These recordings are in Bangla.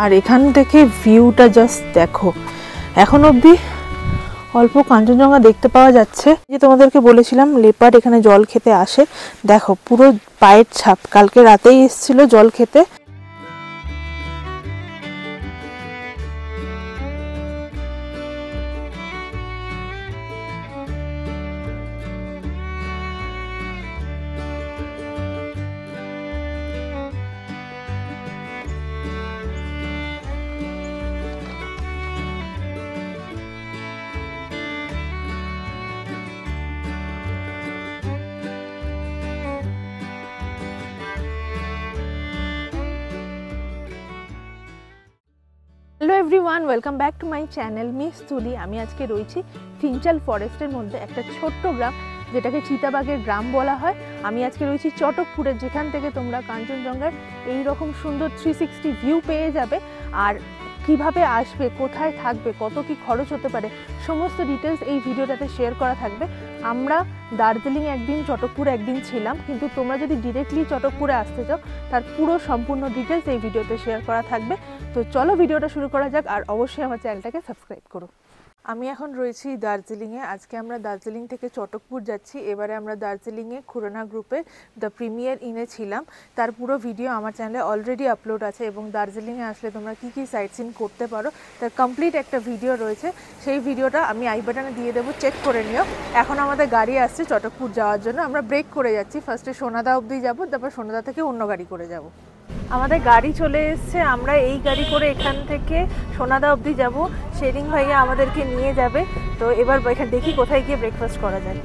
আর এখান থেকে ভিউটা জাস্ট দেখো, এখন অবধি অল্প কাঞ্চনজঙ্ঘা দেখতে পাওয়া যাচ্ছে। যে তোমাদেরকে বলেছিলাম লেপার্ড এখানে জল খেতে আসে, দেখো পুরো পায়ের ছাপ, কালকে রাতেই এসেছিল জল খেতে। Hello everyone, welcome back to my channel miss তুলি। আমি আজকে রয়েছি ফিঞ্চাল ফরেস্টের মধ্যে একটা ছোট্ট গ্রাম, যেটাকে চিতাবাঘের গ্রাম বলা হয়। আমি আজকে রয়েছি চটকপুরে, যেখান থেকে তোমরা কাঞ্চনজঙ্ঘার এই রকম সুন্দর 360 ভিউ পেয়ে যাবে। আর কিভাবে আসবে, কোথায় থাকবে, কত কি খরচ হতে পারে, সমস্ত ডিটেলস এই ভিডিওটাতে শেয়ার করা থাকবে। আমরা দার্জিলিং একদিন, চটকপুর একদিন ছিলাম, কিন্তু তোমরা যদি ডিরেক্টলি চটকপুরে আসতে চাও তার পুরো সম্পূর্ণ ডিটেলস এই ভিডিওতে শেয়ার করা থাকবে। তো চলো ভিডিওটা শুরু করা যাক, আর অবশ্যই আমার চ্যানেলটাকে সাবস্ক্রাইব করো। আমি এখন রয়েছি দার্জিলিংয়ে। আজকে আমরা দার্জিলিং থেকে চটকপুর যাচ্ছি। এবারে আমরা দার্জিলিংয়ে খুরানা গ্রুপের দ্য প্রিমিয়ার ইনে ছিলাম, তার পুরো ভিডিও আমার চ্যানেলে অলরেডি আপলোড আছে। এবং দার্জিলিংয়ে আসলে তোমরা কী কী সাইট সিন করতে পারো তার কমপ্লিট একটা ভিডিও রয়েছে, সেই ভিডিওটা আমি আই বাটনে দিয়ে দেবো, চেক করে নিও। এখন আমাদের গাড়ি আসছে চটকপুর যাওয়ার জন্য। আমরা ব্রেক করে যাচ্ছি, ফার্স্টে সোনাদা অবধি যাবো, তারপর সোনাদা থেকে অন্য গাড়ি করে যাব। আমাদের গাড়ি চলে এসছে, আমরা এই গাড়ি করে এখান থেকে সোনাদা অবধি যাব। শেরিং ভাইয়া আমাদেরকে নিয়ে যাবে। তো এবার এখানে দেখি কোথায় গিয়ে ব্রেকফাস্ট করা যায়।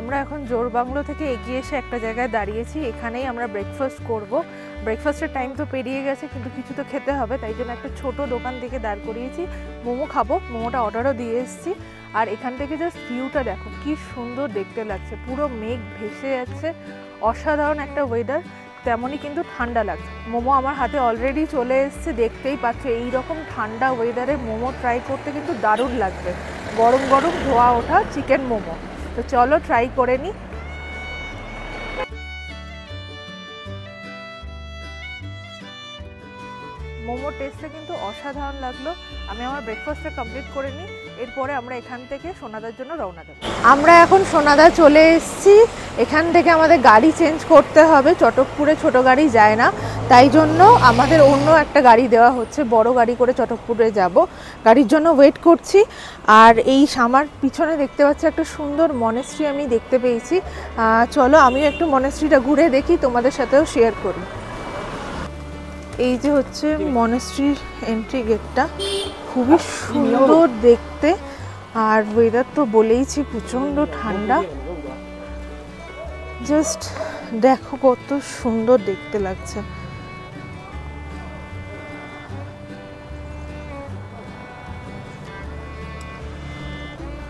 আমরা এখন জোর বাংলো থেকে এগিয়ে এসে একটা জায়গায় দাঁড়িয়েছি, এখানেই আমরা ব্রেকফাস্ট করব। ব্রেকফাস্টের টাইম তো পেরিয়ে গেছে, কিন্তু কিছু তো খেতে হবে, তাই জন্য একটা ছোট দোকান থেকে দাঁড় করিয়েছি। মোমো খাবো, মোমোটা অর্ডারও দিয়ে এসেছি। আর এখান থেকে জাস্ট ভিউটা দেখো, কি সুন্দর দেখতে লাগছে, পুরো মেঘ ভেসে যাচ্ছে, অসাধারণ একটা ওয়েদার, তেমনই কিন্তু ঠান্ডা লাগছে। মোমো আমার হাতে অলরেডি চলে এসছে, দেখতেই পাচ্ছ। এইরকম ঠান্ডা ওয়েদারে মোমো ট্রাই করতে কিন্তু দারুণ লাগবে, গরম গরম ধোয়া ওঠা চিকেন মোমো। তো চলো ট্রাই করে নিই। মোমো টেস্টে কিন্তু অসাধারণ লাগলো। আমি আমার ব্রেকফাস্টটা কমপ্লিট করে নিই, এরপরে আমরা এখান থেকে সোনাদার জন্য রওনা দেব। আমরা এখন সোনাদা চলে এসেছি। এখান থেকে আমাদের গাড়ি চেঞ্জ করতে হবে, চটকপুরে ছোট গাড়ি যায় না, তাই জন্য আমাদের অন্য একটা গাড়ি দেওয়া হচ্ছে, বড় গাড়ি করে চটকপুরে যাব। গাড়ির জন্য ওয়েট করছি। আর এই আমার পিছনে দেখতে পাচ্ছি একটা সুন্দর মনেস্ট্রি আমি দেখতে পেয়েছি। চলো আমিও একটু মনেস্ট্রিটা ঘুরে দেখি, তোমাদের সাথেও শেয়ার করি। এই যে হচ্ছে মনেস্ট্রির এন্ট্রি গেটটা, খুবই সুন্দর দেখতে। আর ওয়েদার তো বলেইছি প্রচণ্ড ঠান্ডা, জাস্ট দেখো কত সুন্দর দেখতে লাগছে।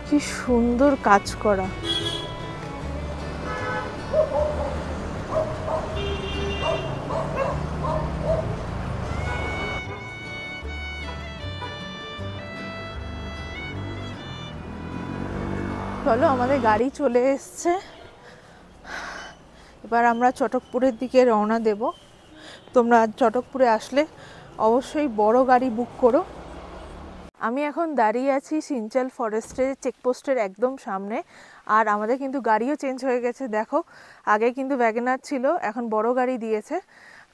কি সুন্দর কাজ করা। চলো আমাদের গাড়ি চলে এসছে, এবার আমরা চটকপুরের দিকে রওনা দেব। তোমরা চটকপুরে আসলে অবশ্যই বড় গাড়ি বুক করো। আমি এখন দাঁড়িয়ে আছি ফিঞ্চাল ফরেস্টের চেকপোস্টের একদম সামনে। আর আমাদের কিন্তু গাড়িও চেঞ্জ হয়ে গেছে, দেখো আগে কিন্তু ওয়াগনার ছিল, এখন বড় গাড়ি দিয়েছে।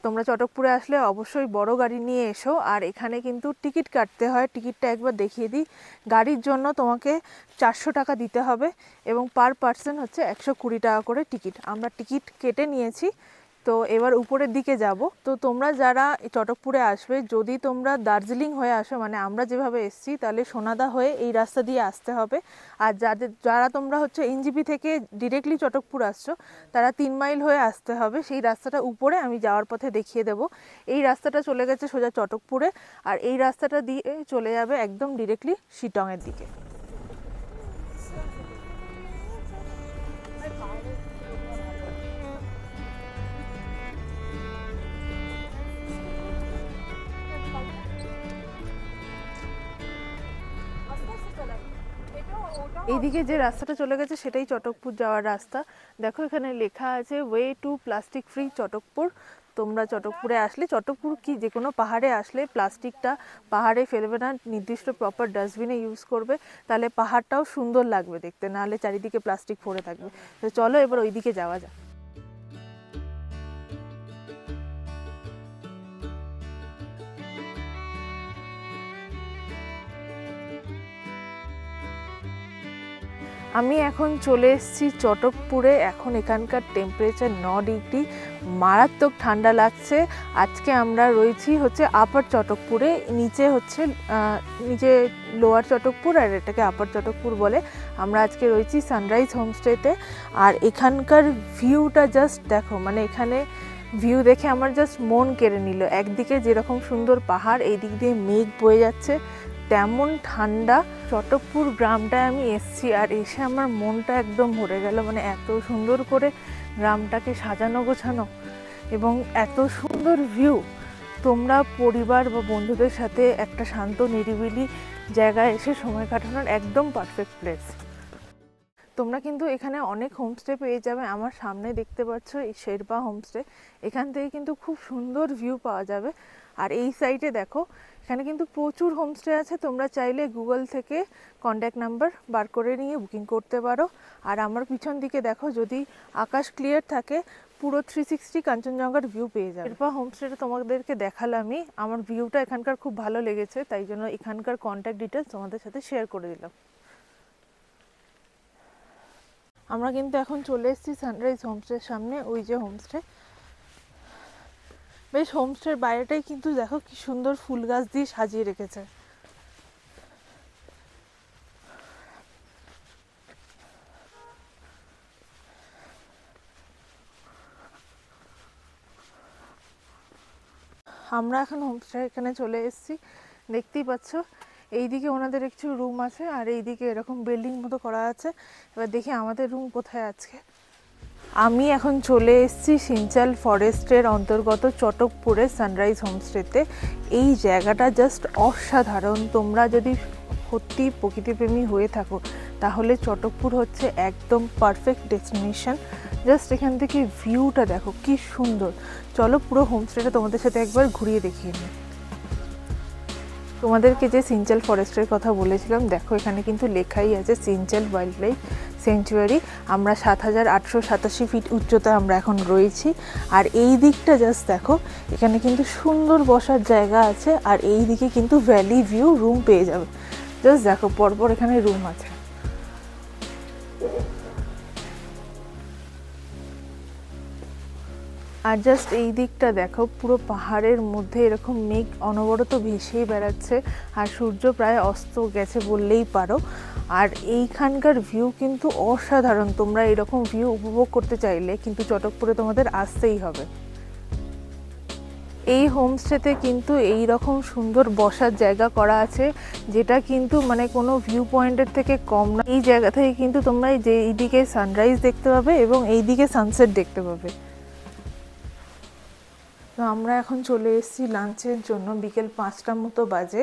তোমরা চটকপুরে আসলে অবশ্যই বড় গাড়ি নিয়ে এসো। আর এখানে কিন্তু টিকিট কাটতে হয়, টিকিটটা একবার দেখিয়ে দিই। গাড়ির জন্য তোমাকে 400 টাকা দিতে হবে, এবং পার পার্সন হচ্ছে 120 টাকা করে টিকিট। আমরা টিকিট কেটে নিয়েছি। তো এবার উপরের দিকে যাব। তো তোমরা যারা চটকপুরে আসবে, যদি তোমরা দার্জিলিং হয়ে আসো, মানে আমরা যেভাবে এসেছি, তাহলে সোনাদা হয়ে এই রাস্তা দিয়ে আসতে হবে। আর যারা তোমরা হচ্ছে এনজিপি থেকে ডিরেক্টলি চটকপুর আসছো, তারা 3 মাইল হয়ে আসতে হবে। সেই রাস্তাটা উপরে আমি যাওয়ার পথে দেখিয়ে দেবো। এই রাস্তাটা চলে গেছে সোজা চটকপুরে, আর এই রাস্তাটা দিয়ে চলে যাবে একদম ডিরেক্টলি শিটংয়ের দিকে। এইদিকে যে রাস্তাটা চলে গেছে সেটাই চটকপুর যাওয়ার রাস্তা। দেখো এখানে লেখা আছে way to plastic free Chatakpur. তোমরা চটকপুরে আসলে, চটকপুর কি যে কোনো পাহাড়ে আসলে প্লাস্টিকটা পাহাড়ে ফেলবে না, নির্দিষ্ট প্রপার ডাস্টবিনে ইউজ করবে, তাহলে পাহাড়টাও সুন্দর লাগবে দেখতে, নাহলে চারিদিকে প্লাস্টিক পড়ে থাকবে। তো চলো এবার ওইদিকে যাওয়া যাক। আমি এখন চলে এসেছি চটকপুরে। এখন এখানকার টেম্পারেচার 9 ডিগ্রি, মারাত্মক ঠান্ডা লাগছে। আজকে আমরা রয়েছি হচ্ছে আপার চটকপুরে, নিচে হচ্ছে নিচে লোয়ার চটকপুর আর এটাকে আপার চটকপুর বলে। আমরা আজকে রয়েছি সানরাইজ হোমস্টেতে। আর এখানকার ভিউটা জাস্ট দেখো, মানে এখানে ভিউ দেখে আমার জাস্ট মন কেড়ে নিল। একদিকে যেরকম সুন্দর পাহাড়, এই দিক দিয়ে মেঘ বয়ে যাচ্ছে, তেমন ঠান্ডা। চটকপুর গ্রামটায় আমি এসছি আর এসে আমার মনটা একদম ভরে গেল। মানে এত সুন্দর করে গ্রামটাকে সাজানো গোছানো এবং এত সুন্দর ভিউ। তোমরা পরিবার বা বন্ধুদের সাথে একটা শান্ত নিরিবিলি জায়গায় এসে সময় কাটানোর একদম পারফেক্ট প্লেস। তোমরা কিন্তু এখানে অনেক হোমস্টে পেয়ে যাবে। আমার সামনে দেখতে পাচ্ছ এই শেরপা হোমস্টে, এখান থেকে কিন্তু খুব সুন্দর ভিউ পাওয়া যাবে। আর এই সাইডে দেখো, এখানে কিন্তু প্রচুর হোমস্টে আছে। তোমরা চাইলে গুগল থেকে কন্ট্যাক্ট নাম্বার বার করে নিয়ে বুকিং করতে পারো। আর আমার পিছন দিকে দেখো, যদি আকাশ ক্লিয়ার থাকে পুরো 360 কাঞ্চনজঙ্ঘার ভিউ পেয়ে যাবে। এরপর হোমস্টেটা তোমাদেরকে দেখালামই, আমার ভিউটা এখানকার খুব ভালো লেগেছে, তাই জন্য এখানকার কন্ট্যাক্ট ডিটেলস তোমাদের সাথে শেয়ার করে দিলাম। আমরা কিন্তু এখন চলে এসেছি সানরাইজ হোমস্টের সামনে। ওই যে হোমস্টে, বেশ হোমস্টের বাইরেটাই কিন্তু দেখো কি সুন্দর ফুল গাছ দিয়ে সাজিয়ে রেখেছে। আমরা এখন হোমস্টে এখানে চলে এসেছি, দেখতেই পাচ্ছ। এইদিকে ওনাদের একটু রুম আছে আর এইদিকে এরকম বিল্ডিং মতো করা আছে। এবার দেখি আমাদের রুম কোথায় আজকে। আমি এখন চলে এসেছি সিঞ্চাল ফরেস্টের অন্তর্গত চটকপুরে সানরাইজ হোমস্টেতে। এই জায়গাটা জাস্ট অসাধারণ। তোমরা যদি সত্যি প্রকৃতিপ্রেমী হয়ে থাকো তাহলে চটকপুর হচ্ছে একদম পারফেক্ট ডেস্টিনেশন। জাস্ট এখান থেকে ভিউটা দেখো কি সুন্দর। চলো পুরো হোমস্টেটা তোমাদের সাথে একবার ঘুরিয়ে দেখিয়ে নিই। তোমাদেরকে যে সিঞ্চাল ফরেস্টের কথা বলেছিলাম, দেখো এখানে কিন্তু লেখাই আছে সিঞ্চাল ওয়াইল্ড লাইফ সেঞ্চুয়ারি। আমরা 7887 ফিট উচ্চতায় আমরা এখন রয়েছি। আর এই দিকটা জাস্ট দেখো, এখানে কিন্তু সুন্দর বসার জায়গা আছে। আর এই দিকে কিন্তু ভ্যালি ভিউ রুম পেয়ে যাবে। জাস্ট দেখো পরপর এখানে রুম আছে। আর জাস্ট এই দিকটা দেখো, পুরো পাহাড়ের মধ্যে এরকম মেঘ অনবরত ভেসেই বেড়াচ্ছে আর সূর্য প্রায় অস্ত গেছে বললেই পারো। আর এইখানকার ভিউ কিন্তু অসাধারণ। তোমরা এরকম ভিউ উপভোগ করতে চাইলে কিন্তু চটকপুরে তোমাদের আসতেই হবে। এই হোমস্টেতে কিন্তু এই রকম সুন্দর বসার জায়গা করা আছে, যেটা কিন্তু মানে কোনো ভিউ পয়েন্টের থেকে কম না। এই জায়গা থেকে কিন্তু তোমরা যে এইদিকে সানরাইজ দেখতে পাবে এবং এইদিকে সানসেট দেখতে পাবে। তো আমরা এখন চলে এসেছি লাঞ্চের জন্য। বিকেল 5টা মতো বাজে,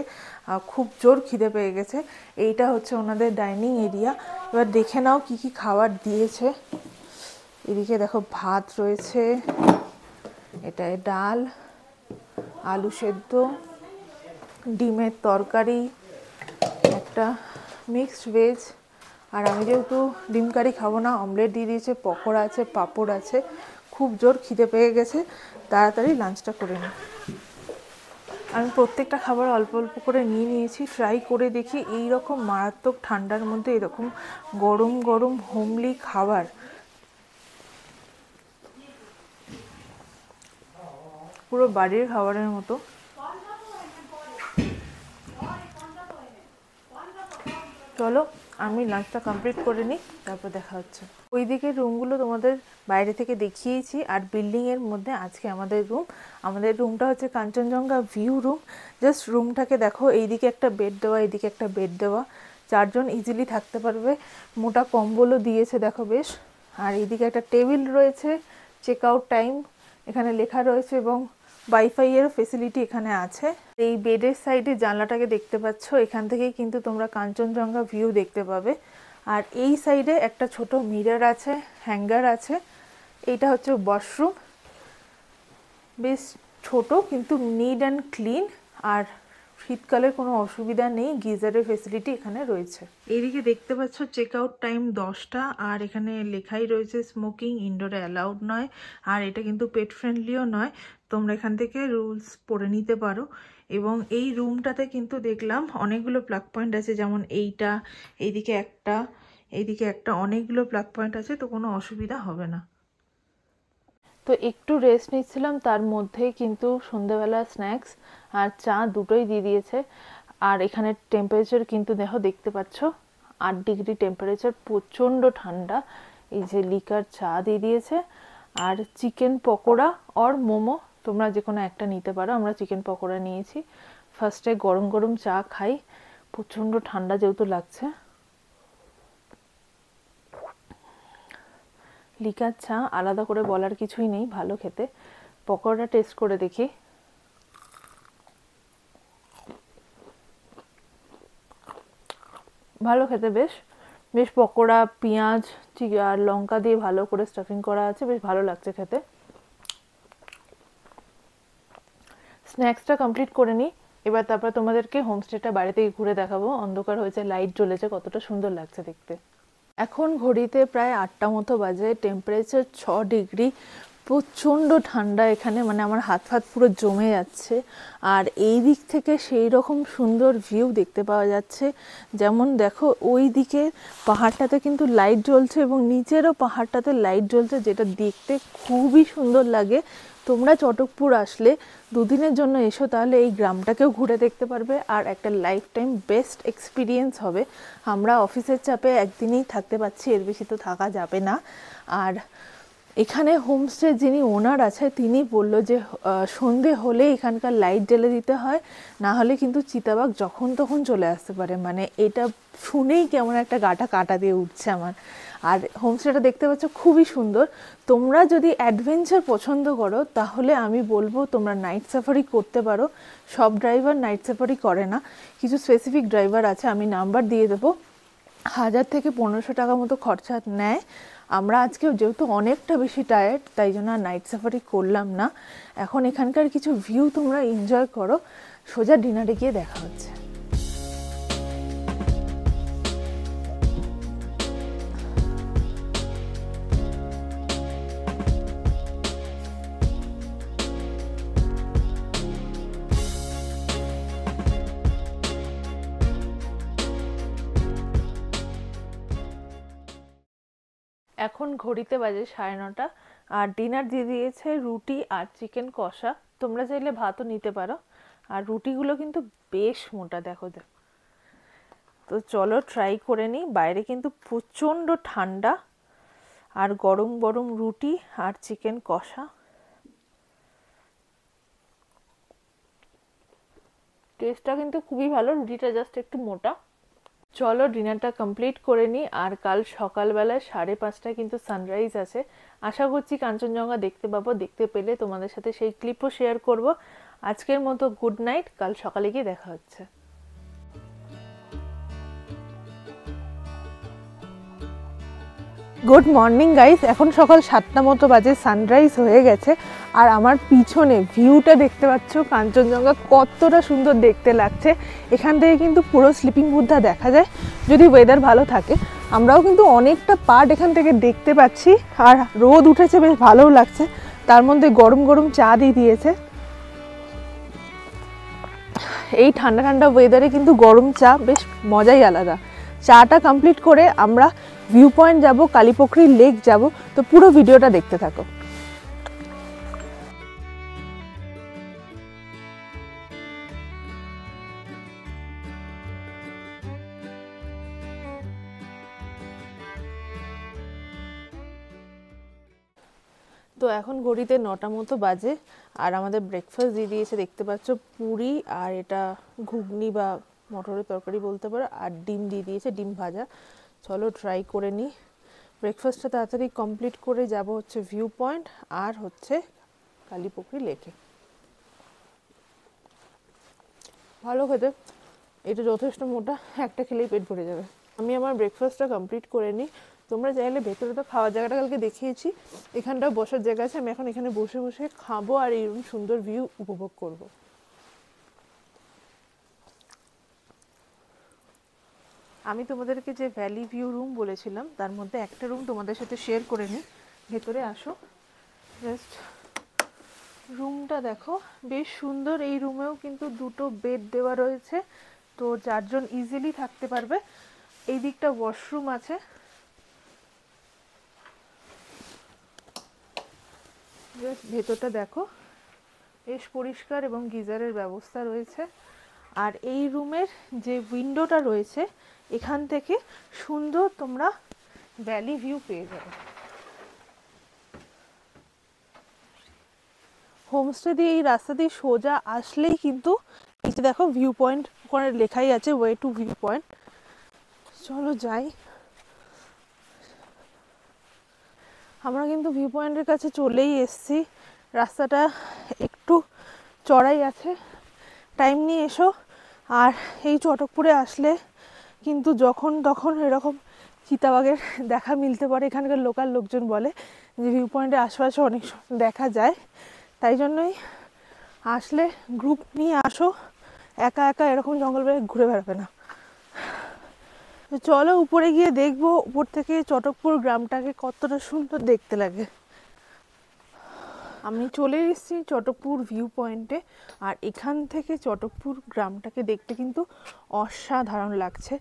খুব জোর খিদে পেয়ে গেছে। এইটা হচ্ছে ওনাদের ডাইনিং এরিয়া। এবার দেখে নাও কি কি খাবার দিয়েছে। এদিকে দেখো ভাত রয়েছে, এটায় ডাল, আলু সেদ্ধ, ডিমের তরকারি, একটা মিক্সড ভেজ। আর আমি যেহেতু ডিম কারি খাবো না, অমলেট দিয়ে দিয়েছে, পকোড়া আছে, পাঁপড় আছে। খুব জোর খিদে পেয়ে গেছে, তাড়াতাড়ি লাঞ্চটা করে নিই। আমি প্রত্যেকটা খাবার অল্প অল্প করে নিয়ে নিয়েছি। ট্রাই করে দেখি এই রকম মারাত্মক ঠান্ডার মধ্যে এরকম গরম গরম হোমলি খাবার পুরো বাড়ির খাবারের মতো। চলো আমি লাঞ্চটা কমপ্লিট করে নিই, তারপর দেখা হচ্ছে। ওই দিকের রুমগুলো তোমাদের বাইরে থেকে দেখিয়েছি। আর বিল্ডিংয়ের মধ্যে আজকে আমাদের রুমটা হচ্ছে কাঞ্চনজঙ্ঘা ভিউ রুম। জাস্ট রুমটাকে দেখো, এইদিকে একটা বেড দেওয়া, এইদিকে একটা বেড দেওয়া, 4 জন ইজিলি থাকতে পারবে। মোটা কম্বলও দিয়েছে দেখো বেশ। আর এইদিকে একটা টেবিল রয়েছে, চেক আউট টাইম এখানে লেখা রয়েছে এবং ওয়াইফাই এর ফেসিলিটি এখানে আছে। এই বেডের সাইডে জানলাটাকে দেখতে পাচ্ছ, এখান থেকেই কিন্তু তোমরা কাঞ্চনজঙ্ঘা ভিউ দেখতে পাবে। আর এই সাইডে একটা ছোট মিরর আছে, হ্যাঙ্গার আছে। এইটা হচ্ছে ওয়াশরুম, বেশ ছোট কিন্তু নিট অ্যান্ড ক্লিন। আর শীতকালে কোনো অসুবিধা নেই, গিজারের ফেসিলিটি এখানে রয়েছে। এইদিকে দেখতে পাচ্ছ চেক আউট টাইম 10টা, আর এখানে লেখাই রয়েছে স্মোকিং ইনডোরে অ্যালাউড নয়। আর এটা কিন্তু পেট ফ্রেন্ডলিও নয়, তোমরা এখান থেকে রুলস পড়ে নিতে পারো। এবং এই রুমটাতে কিন্তু দেখলাম অনেকগুলো প্লাগ পয়েন্ট আছে, যেমন এইটা, এইদিকে একটা, এইদিকে একটা, অনেকগুলো প্লাগ পয়েন্ট আছে, তো কোনো অসুবিধা হবে না। তো একটু রেস্ট নিচ্ছিলাম, তার মধ্যেই কিন্তু সন্ধ্যেবেলা স্ন্যাক্স আর চা দুটোই দিয়ে দিয়েছে। আর এখানে টেম্পারেচার কিন্তু দেখতে পাচ্ছ 8 ডিগ্রি টেম্পারেচার, প্রচণ্ড ঠান্ডা। এই যে লিকার চা দিয়ে দিয়েছে, আর চিকেন পকোড়া আর মোমো তোমরা যে কোনো একটা নিতে পারো। আমরা চিকেন পকোড়া নিয়েছি। ফার্স্টে গরম গরম চা খাই, প্রচণ্ড ঠান্ডা যেহেতু লাগছে। লিকার চা আলাদা করে বলার কিছুই নেই, ভালো খেতে। পকোড়া টেস্ট করে দেখি। ভালো খেতে, বেশ বেশ পকোড়া, পেঁয়াজ আর লঙ্কা দিয়ে ভালো করে স্টাফিং করা আছে, বেশ ভালো লাগছে খেতে। স্ন্যাক্সটা কমপ্লিট করে নিই, এবার তারপর তোমাদেরকে হোমস্টেটা বাইরে থেকে ঘুরে দেখাবো। অন্ধকার হয়েছে, লাইট জ্বলেছে, কতটা সুন্দর লাগছে দেখতে। এখন ঘড়িতে প্রায় 8টা মতো বাজে, টেম্পারেচার 6 ডিগ্রি, প্রচণ্ড ঠান্ডা এখানে, মানে আমার হাত ফাত পুরো জমে যাচ্ছে। আর এই দিক থেকে সেই রকম সুন্দর ভিউ দেখতে পাওয়া যাচ্ছে। যেমন দেখো ওই দিকে পাহাড়টাতে কিন্তু লাইট জ্বলছে এবং নিচেরও পাহাড়টাতে লাইট জ্বলছে, যেটা দেখতে খুবই সুন্দর লাগে। তোমরা চটকপুর আসলে 2 দিনের জন্য এসো, তাহলে এই গ্রামটাকেও ঘুরে দেখতে পারবে আর একটা লাইফ টাইম বেস্ট এক্সপিরিয়েন্স হবে। আমরা অফিসের চাপে একদিনই থাকতে পারছি, এর বেশি তো থাকা যাবে না। আর এখানে হোমস্টে যিনি ওনার আছে তিনি বলল যে সন্ধে হলে এখানকার লাইট জ্বেলে দিতে হয়, না হলে কিন্তু চিতাবাঘ যখন তখন চলে আসতে পারে। মানে এটা শুনেই কেমন একটা গাটা কাটা দিয়ে উঠছে আমার। আর হোমস্টেটা দেখতে পাচ্ছ খুবই সুন্দর। তোমরা যদি অ্যাডভেঞ্চার পছন্দ করো তাহলে আমি বলবো তোমরা নাইট সাফারি করতে পারো। সব ড্রাইভার নাইট সাফারি করে না, কিছু স্পেসিফিক ড্রাইভার আছে, আমি নাম্বার দিয়ে দেবো। 1000 থেকে 1500 টাকা মতো খরচা নেয়। আমরা আজকে যেহেতু অনেকটা বেশি টায়ার্ড, তাই জন্য আর নাইট সাফারি করলাম না। এখন এখানকার কিছু ভিউ তোমরা এনজয় করো, সোজা ডিনারে গিয়ে দেখা হচ্ছে। এখন ঘড়িতে বাজে 9:30, আর ডিনার দিয়ে দিয়েছে রুটি আর চিকেন কষা। তোমরা চাইলে ভাতও নিতে পারো। আর রুটিগুলো কিন্তু বেশ মোটা, দেখো। তো চলো ট্রাই করে নিই। বাইরে কিন্তু প্রচণ্ড ঠান্ডা, আর গরম গরম রুটি আর চিকেন কষা, টেস্টটা কিন্তু খুবই ভালো। রুটিটা জাস্ট একটু মোটা। চলো ডিনারটা কমপ্লিট করে নিই। আর কাল সকালবেলায় 5:30টায় কিন্তু সানরাইজ আছে। আশা করছি কাঞ্চনজঙ্ঘা দেখতে পাবো। দেখতে পেলে তোমাদের সাথে সেই ক্লিপও শেয়ার করব। আজকের মতো গুড নাইট, কাল সকালে গিয়ে দেখা হচ্ছে। গুড মর্নিং গাইস, এখন সকাল 7টা মতো বাজে, সানরাইজ হয়ে গেছে। আর আমার পিছনে ভিউটা দেখতে পাচ্ছ, কাঞ্চনজঙ্ঘা কতটা সুন্দর দেখতে লাগছে। এখান থেকে কিন্তু পুরো স্লিপিং বুদ্ধা দেখা যায় যদি ওয়েদার ভালো থাকে। আমরাও কিন্তু অনেকটা পার্ট এখান থেকে দেখতে পাচ্ছি। আর রোদ উঠেছে, বেশ ভালোও লাগছে। তার মধ্যে গরম গরম চা দিয়ে দিয়েছে। এই ঠান্ডা ঠান্ডা ওয়েদারে কিন্তু গরম চা বেশ মজাই আলাদা। চাটা কমপ্লিট করে আমরা ভিউ পয়েন্ট যাব, কালীপুখুরি লেক যাব। তো পুরো ভিডিওটা দেখতে থাকো। তো এখন ঘড়িতে 9টা মতো বাজে, আর আমাদের ব্রেকফাস্ট দিয়ে দিয়েছে, দেখতে পাচ্ছ পুরি আর এটা ঘুগনি বা মটরের তরকারি বলতে পারো, আর ডিম দিয়ে দিয়েছে, ডিম ভাজা। চলো ট্রাই করে নিই। ব্রেকফাস্টটা তাড়াতাড়ি কমপ্লিট করে যাব হচ্ছে ভিউ পয়েন্ট আর হচ্ছে কালীপুখুরি লেকে। ভালো খেতে, এটা যথেষ্ট মোটা, একটা খেলেই পেট ভরে যাবে। আমি আমার ব্রেকফাস্টটা কমপ্লিট করে নিই। তোমরা চাইলে ভেতরে তো খাওয়ার জায়গাটা কালকে দেখিয়েছি, এখানটা বসার জায়গা আছে, আমি এখন এখানে বসে বসে খাবো আর এইরকম সুন্দর ভিউ উপভোগ করব। আমি তোমাদেরকে যে ভ্যালি ভিউ রুম বলেছিলাম তার মধ্যে একটা রুম তোমাদের সাথে শেয়ার করে নিই। ভেতরে আসো, জাস্ট রুমটা দেখো, বেশ সুন্দর। এই রুমেও কিন্তু দুটো বেড দেওয়া রয়েছে, তো 4 জন ইজিলি থাকতে পারবে। এই দিকটা ওয়াশরুম আছে, জাস্ট ভেতরটা দেখো বেশ পরিষ্কার এবং গিজারের ব্যবস্থা রয়েছে। আর এই রুমের যে উইন্ডোটা রয়েছে এখান থেকে সুন্দর তোমরা ভ্যালি ভিউ পেয়ে যাবে। হোমস্টে দিয়ে এই রাস্তা দিয়ে সোজা আসলেই কিন্তু এই যে দেখো ভিউ পয়েন্ট, ওখানে লেখাই আছে ওয়ে টু ভিউ পয়েন্ট। চলো যাই। আমরা কিন্তু ভিউ পয়েন্টের কাছে চলেই এসেছি। রাস্তাটা একটু চড়াই আছে, টাইম নিয়ে এসো। আর এই চটকপুরে আসলে কিন্তু যখন তখন এরকম চিতাবাঘের দেখা মিলতে পারে। এখানকার লোকাল লোকজন বলে যে ভিউ পয়েন্টের আশেপাশে অনেক দেখা যায়, তাই জন্যই আসলে গ্রুপ নিয়ে আসো, একা একা এরকম জঙ্গল বেড়ে ঘুরে বেড়াবে না। চলো উপরে গিয়ে দেখবো উপর থেকে চটকপুর গ্রামটাকে কতটা সুন্দর দেখতে লাগে। আমি চলে এসেছি চটকপুর ভিউ পয়েন্টে, আর এখান থেকে চটকপুর গ্রামটাকে দেখতে কিন্তু অসাধারণ লাগছে।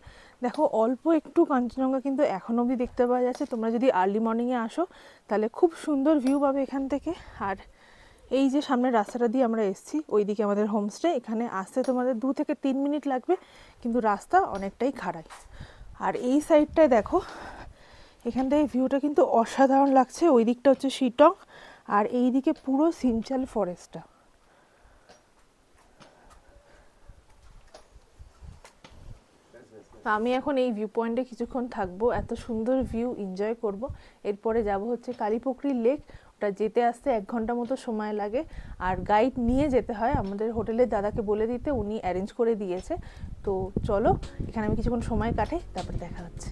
দেখো অল্প একটু কাঞ্চনজঙ্ঘা কিন্তু এখন অবধি দেখতে পাওয়া যাচ্ছে। তোমরা যদি আর্লি মর্নিংয়ে আসো তাহলে খুব সুন্দর ভিউ পাবে এখান থেকে। আর এই যে সামনের রাস্তাটা দিয়ে আমরা এসেছি, ওইদিকে আমাদের হোমস্টে। এখানে আসতে তোমাদের 2 থেকে 3 মিনিট লাগবে, কিন্তু রাস্তা অনেকটাই খারাপ। আর এই সাইডটায় দেখো, এখানটায় ভিউটা কিন্তু অসাধারণ লাগছে। ওই দিকটা হচ্ছে শিটং, আর এই দিকে পুরো সিমচাল ফরেস্টটা। আমি এখন এই ভিউ পয়েন্টে কিছুক্ষণ থাকবো, এত সুন্দর ভিউ এনজয় করব। এরপরে যাব হচ্ছে কালীপুকুরি লেক। ওটা যেতে আসতে 1 ঘন্টা মতো সময় লাগে, আর গাইড নিয়ে যেতে হয়। আমাদের হোটেলের দাদাকে বলে দিতে, উনি অ্যারেঞ্জ করে দিয়েছে। তো চলো এখানে আমি কিছুক্ষণ সময় কাটাই, তারপরে দেখা হচ্ছে।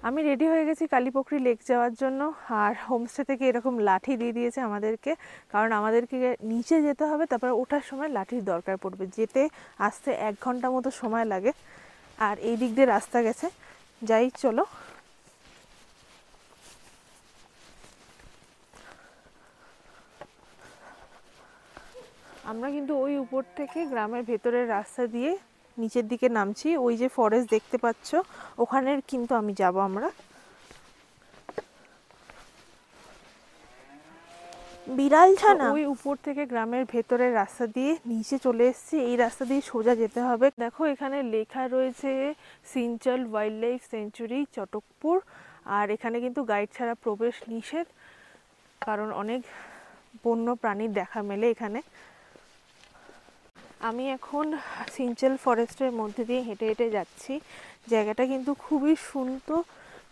আমি রেডি হয়ে গেছি কালীপুকুরি লেক যাওয়ার জন্য। আর হোমস্টে থেকে এরকম লাঠি দিয়ে দিয়েছে আমাদেরকে, কারণ আমাদেরকে নিচে যেতে হবে, তারপর ওঠার সময় লাঠির দরকার পড়বে। যেতে আসতে 1 ঘন্টা মতো সময় লাগে। আর এই দিক দিয়ে রাস্তা গেছে, যাই চলো। আমরা কিন্তু ওই উপর থেকে গ্রামের ভেতরের রাস্তা দিয়ে নিচের দিকে নামছি। ওই যে ফরেস্ট দেখতে পাচ্ছ, ওখানের কিন্তু আমি যাব। আমরা বিড়াল ছানা ওই উপর থেকে গ্রামের ভেতরের রাস্তা দিয়ে নিচে চলে এসেছি। এই রাস্তা দিয়ে সোজা যেতে হবে। দেখো এখানে লেখা রয়েছে সিমচাল ওয়াইল্ড লাইফ সেঞ্চুরি চটকপুর। আর এখানে কিন্তু গাইড ছাড়া প্রবেশ নিষেধ, কারণ অনেক বন্য প্রাণীর দেখা মেলে এখানে। আমি এখন সিমচাল ফরেস্টের মধ্যে দিয়ে হেঁটে হেঁটে যাচ্ছি। জায়গাটা কিন্তু খুবই সুন্দর,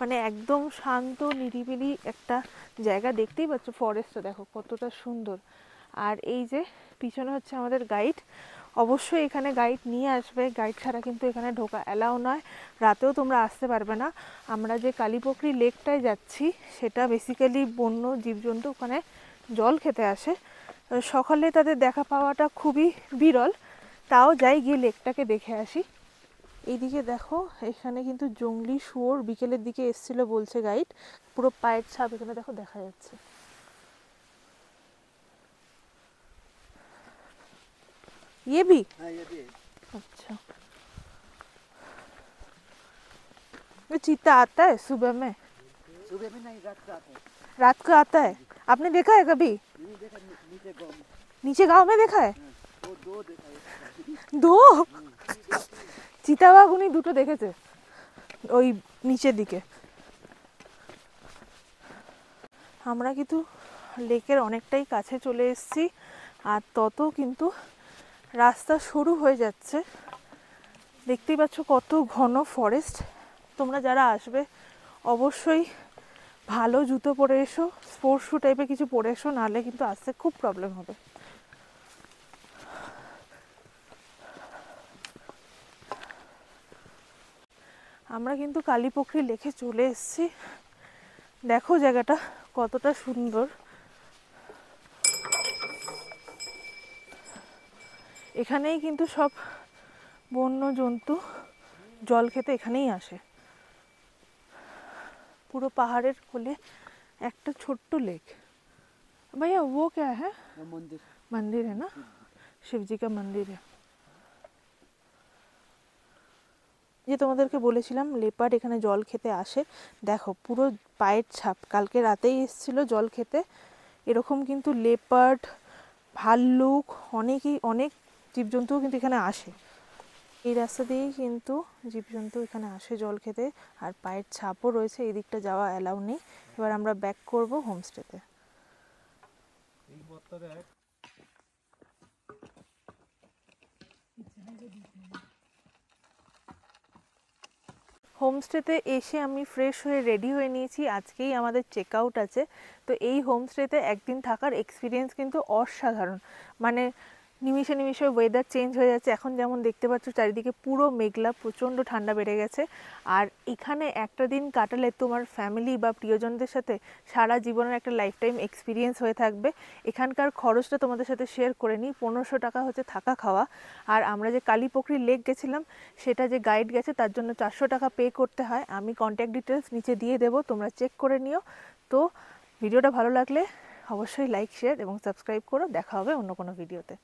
মানে একদম শান্ত নিরিবিলি একটা জায়গা। দেখতেই পাচ্ছ ফরেস্টটা দেখো কতটা সুন্দর। আর এই যে পিছনে হচ্ছে আমাদের গাইড। অবশ্যই এখানে গাইড নিয়ে আসবে, গাইড ছাড়া কিন্তু এখানে ঢোকা অ্যালাউ নয়। রাতেও তোমরা আসতে পারবে না। আমরা যে কালীপুকুরি লেকটায় যাচ্ছি সেটা বেসিক্যালি বন্য জীবজন্তু ওখানে জল খেতে আসে। সকালে তাদের দেখা পাওয়াটা খুবই বিরল, তাও যাই গিয়ে লেকটাকে দেখে আসি। এইদিকে দেখো এখানে কিন্তু জংলি শুয়োর বিকেলের দিকে এসেছিল বলছে গাইড। পুরো পায়ের ছাপ এখানে দেখো দেখা যাচ্ছে। ये भी? हाँ, ये भी। अच्छा, ये चीता आता है सुबह में? सुबह में नहीं, रात को आता है। रात को आता है? आपने देखा है कभी? नहीं देखा, नीचे गांव में। नीचे गांव में देखा है? दो देखा है। दो? চিতাবাঘ উনি দুটো দেখেছে ওই নিচের দিকে। আমরা কিন্তু লেকের অনেকটাই কাছে চলে এসেছি, আর তত কিন্তু রাস্তা শুরু হয়ে যাচ্ছে। দেখতেই পাচ্ছ কত ঘন ফরেস্ট। তোমরা যারা আসবে অবশ্যই ভালো জুতো পরে এসো, স্পোর্টস শু টাইপের কিছু পরে এসো, নাহলে কিন্তু আসতে খুব প্রবলেম হবে। আমরা কিন্তু কালীপোখরি লেকে চলে এসেছি। দেখো জায়গাটা কতটা সুন্দর। এখানেই কিন্তু সব বন্য জন্তু জল খেতে এখানেই আসে। পুরো পাহাড়ের কোলে একটা ছোট্ট লেক। भैया वो क्या है? मंदिर है ना, शिव जी का मंदिर है। যে তোমাদেরকে বলেছিলাম লেপার্ড এখানে জল খেতে আসে, দেখো পুরো পায়ের ছাপ। কালকে রাতেই এসেছিল জল খেতে। এরকম কিন্তু লেপার্ড, ভাল্লুক, অনেক জীবজন্তুও কিন্তু এখানে আসে। এই রাস্তা দিয়েই কিন্তু জীবজন্তু এখানে আসে জল খেতে। আর পায়ের ছাপও রয়েছে, এই দিকটা যাওয়া অ্যালাউ নেই। এবার আমরা ব্যাক করব হোমস্টেতে। হোমস্টেতে এসে আমি ফ্রেশ হয়ে রেডি হয়ে নিয়েছি। আজকেই আমাদের চেক আউট আছে। তো এই হোমস্টেতে একদিন থাকার এক্সপিরিয়েন্স কিন্তু অসাধারণ। মানে নিমিষে নিমিষে ওয়েদার চেঞ্জ হয়ে যাচ্ছে। এখন যেমন দেখতে পাচ্ছ চারিদিকে পুরো মেঘলা, প্রচণ্ড ঠান্ডা বেড়ে গেছে। আর এখানে একটা দিন কাটালে তোমার ফ্যামিলি বা প্রিয়জনদের সাথে সারা জীবনের একটা লাইফ টাইম এক্সপিরিয়েন্স হয়ে থাকবে। এখানকার খরচটা তোমাদের সাথে শেয়ার করে নিই। 1500 টাকা হচ্ছে থাকা খাওয়া। আর আমরা যে কালীপোখরি লেক গেছিলাম, সেটা যে গাইড গেছে তার জন্য 400 টাকা পে করতে হয়। আমি কন্ট্যাক্ট ডিটেলস নিচে দিয়ে দেবো, তোমরা চেক করে নিও। তো ভিডিওটা ভালো লাগলে অবশ্যই লাইক, শেয়ার এবং সাবস্ক্রাইব করো। দেখা হবে অন্য কোনো ভিডিওতে।